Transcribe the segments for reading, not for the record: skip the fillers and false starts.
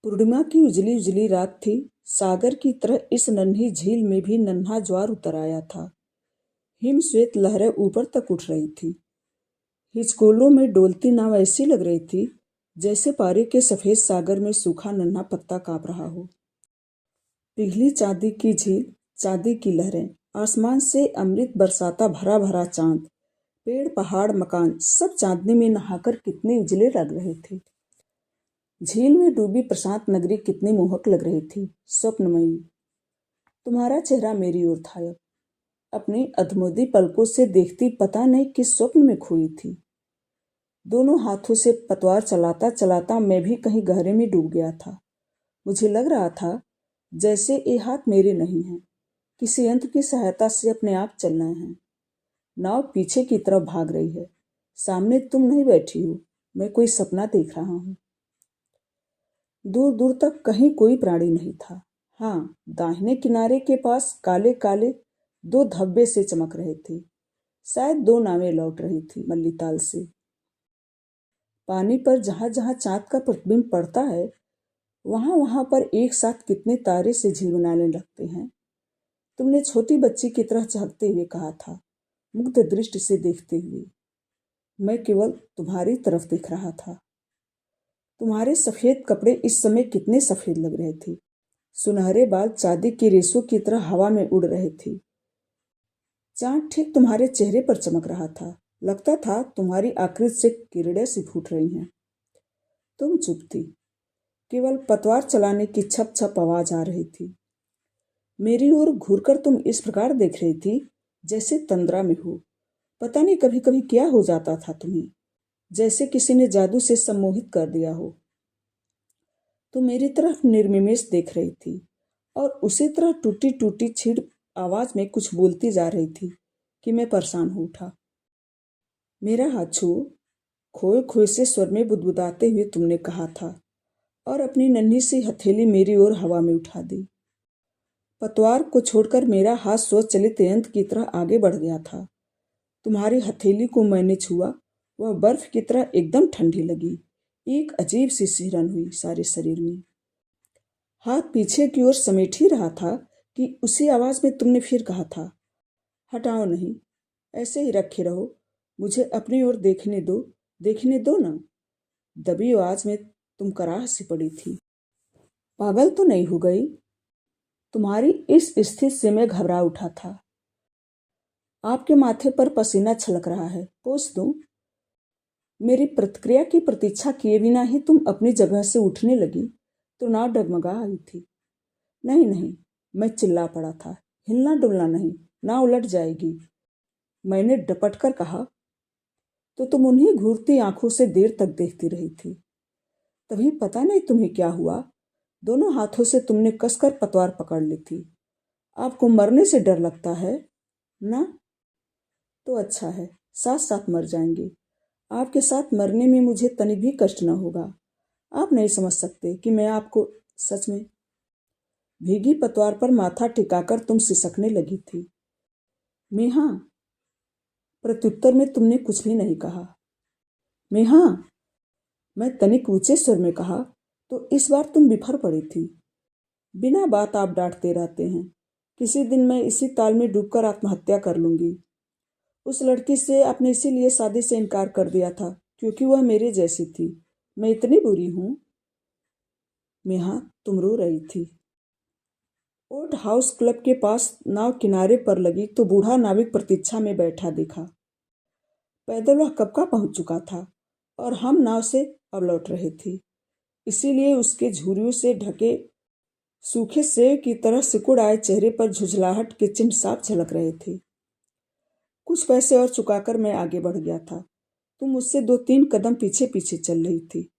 पूर्णिमा की उजली उजली रात थी। सागर की तरह इस नन्ही झील में भी नन्हा ज्वार उतर आया था। हिम श्वेत लहरें ऊपर तक उठ रही थी। हिचकोलों में डोलती नाव ऐसी लग रही थी जैसे पारे के सफेद सागर में सूखा नन्हा पत्ता कांप रहा हो। पिघली चांदी की झील, चांदी की लहरें, आसमान से अमृत बरसाता भरा भरा चांद, पेड़ पहाड़ मकान सब चांदनी में नहाकर कितने उजले लग रहे थे। झील में डूबी प्रशांत नगरी कितनी मोहक लग रही थी, स्वप्नमयी। तुम्हारा चेहरा मेरी ओर था। अब अपनी अधमोदी पलकों से देखती पता नहीं किस स्वप्न में खोई थी। दोनों हाथों से पतवार चलाता चलाता मैं भी कहीं गहरे में डूब गया था। मुझे लग रहा था जैसे ये हाथ मेरे नहीं हैं, किसी यंत्र की सहायता से अपने आप चलना है। नाव पीछे की तरफ भाग रही है। सामने तुम नहीं बैठी हो, मैं कोई सपना देख रहा हूँ। दूर दूर तक कहीं कोई प्राणी नहीं था। हाँ, दाहिने किनारे के पास काले काले दो धब्बे से चमक रहे थे। शायद दो नावें लौट रही थी मल्लीताल से। पानी पर जहां जहां चांद का प्रतिबिंब पड़ता है वहां वहां पर एक साथ कितने तारे से झील बनाने लगते हैं। तुमने छोटी बच्ची की तरह झांकते हुए कहा था, मुग्ध दृष्टि से देखते हुए। मैं केवल तुम्हारी तरफ देख रहा था। तुम्हारे सफेद कपड़े इस समय कितने सफेद लग रहे थे। सुनहरे बाल चांदी की रेशों की तरह हवा में उड़ रहे थे। चांद ठीक तुम्हारे चेहरे पर चमक रहा था। लगता था तुम्हारी आकृति से किरणें सी फूट रही हैं। तुम चुप थी। केवल पतवार चलाने की छप छप आवाज आ रही थी। मेरी ओर घूरकर तुम इस प्रकार देख रही थी जैसे तंद्रा में हो। पता नहीं कभी कभी क्या हो जाता था तुम्हें, जैसे किसी ने जादू से सम्मोहित कर दिया हो। तो मेरी तरफ निर्निमेष देख रही थी और उसी तरह टूटी टूटी छीड़ आवाज में कुछ बोलती जा रही थी कि मैं परेशान हो उठा। मेरा हाथ छुओ, खोए खोए से स्वर में बुदबुदाते हुए तुमने कहा था और अपनी नन्ही सी हथेली मेरी ओर हवा में उठा दी। पतवार को छोड़कर मेरा हाथ स्वचालित यंत्र की तरह आगे बढ़ गया था। तुम्हारी हथेली को मैंने छुआ। वह बर्फ की तरह एकदम ठंडी लगी। एक अजीब सी सिहरन हुई सारे शरीर में। हाथ पीछे की ओर समेट ही रहा था कि उसी आवाज में तुमने फिर कहा था, हटाओ नहीं, ऐसे ही रखे रहो, मुझे अपनी ओर देखने दो ना। दबी आवाज में तुम कराह सी पड़ी थी। पागल तो नहीं हो गई? तुम्हारी इस स्थिति से मैं घबरा उठा था। आपके माथे पर पसीना छलक रहा है, पोंछ दूं? मेरी प्रतिक्रिया की प्रतीक्षा किए बिना ही तुम अपनी जगह से उठने लगी तो नाव डगमगा आई थी। नहीं नहीं, मैं चिल्ला पड़ा था, हिलना डुलना नहीं, नाव उलट जाएगी। मैंने डपट कर कहा। तो तुम उन्हीं घूरती आंखों से देर तक देखती रही थी। तभी पता नहीं तुम्हें क्या हुआ, दोनों हाथों से तुमने कसकर पतवार पकड़ ली थी। आपको मरने से डर लगता है ना? तो अच्छा है, साथ साथ मर जाएंगे। आपके साथ मरने में मुझे तनिक भी कष्ट न होगा। आप नहीं समझ सकते कि मैं आपको सच में। भीगी पतवार पर माथा टिकाकर तुम सिसकने लगी थी। मैं हाँ। प्रत्युत्तर में तुमने कुछ भी नहीं कहा। मैं हाँ, मैं तनिक ऊंचे स्वर में कहा तो इस बार तुम बिफर पड़ी थी। बिना बात आप डांटते रहते हैं। किसी दिन मैं इसी ताल में डूबकर आत्महत्या कर लूंगी। उस लड़की से आपने इसीलिए शादी से इनकार कर दिया था क्योंकि वह मेरे जैसी थी। मैं इतनी बुरी हूं? नेहा, तुम रो रही थी। ओल्ड हाउस क्लब के पास नाव किनारे पर लगी तो बूढ़ा नाविक प्रतीक्षा में बैठा दिखा। पैदल वह कब का पहुंच चुका था और हम नाव से अब लौट रहे थे, इसीलिए उसके झुर्रियों से ढके सूखे सेब की तरह सिकुड़ आए चेहरे पर झुझलाहट के चिन्ह साफ झलक रहे थे। कुछ पैसे और चुकाकर मैं आगे बढ़ गया था। तुम मुझसे 2-3 कदम पीछे पीछे चल रही थी।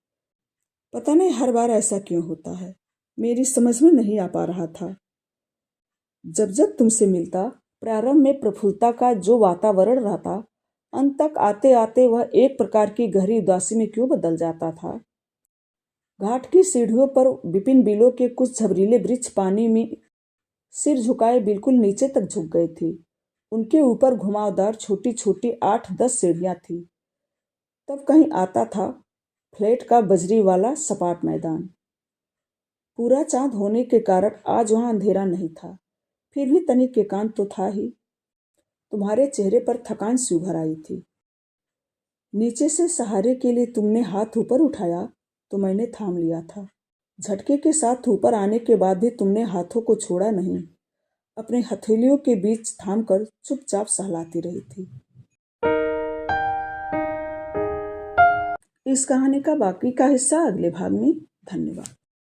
पता नहीं हर बार ऐसा क्यों होता है, मेरी समझ में नहीं आ पा रहा था। जब जब तुमसे मिलता, प्रारंभ में प्रफुल्लता का जो वातावरण रहता, अंत तक आते आते वह एक प्रकार की गहरी उदासी में क्यों बदल जाता था। घाट की सीढ़ियों पर विपिन बिलों के कुछ झबरीले वृक्ष पानी में सिर झुकाए बिल्कुल नीचे तक झुक गए थे। उनके ऊपर घुमावदार छोटी छोटी 8-10 सीढ़ियां थी। तब कहीं आता था फ्लैट का बजरी वाला सपाट मैदान। पूरा चांद होने के कारण आज वहां अंधेरा नहीं था, फिर भी तनिक एकांत तो था ही। तुम्हारे चेहरे पर थकान सी उभर आई थी। नीचे से सहारे के लिए तुमने हाथ ऊपर उठाया तो मैंने थाम लिया था। झटके के साथ ऊपर आने के बाद भी तुमने हाथों को छोड़ा नहीं, अपने हथेलियों के बीच थामकर चुपचाप सहलाती रही थी। इस कहानी का बाकी का हिस्सा अगले भाग में। धन्यवाद।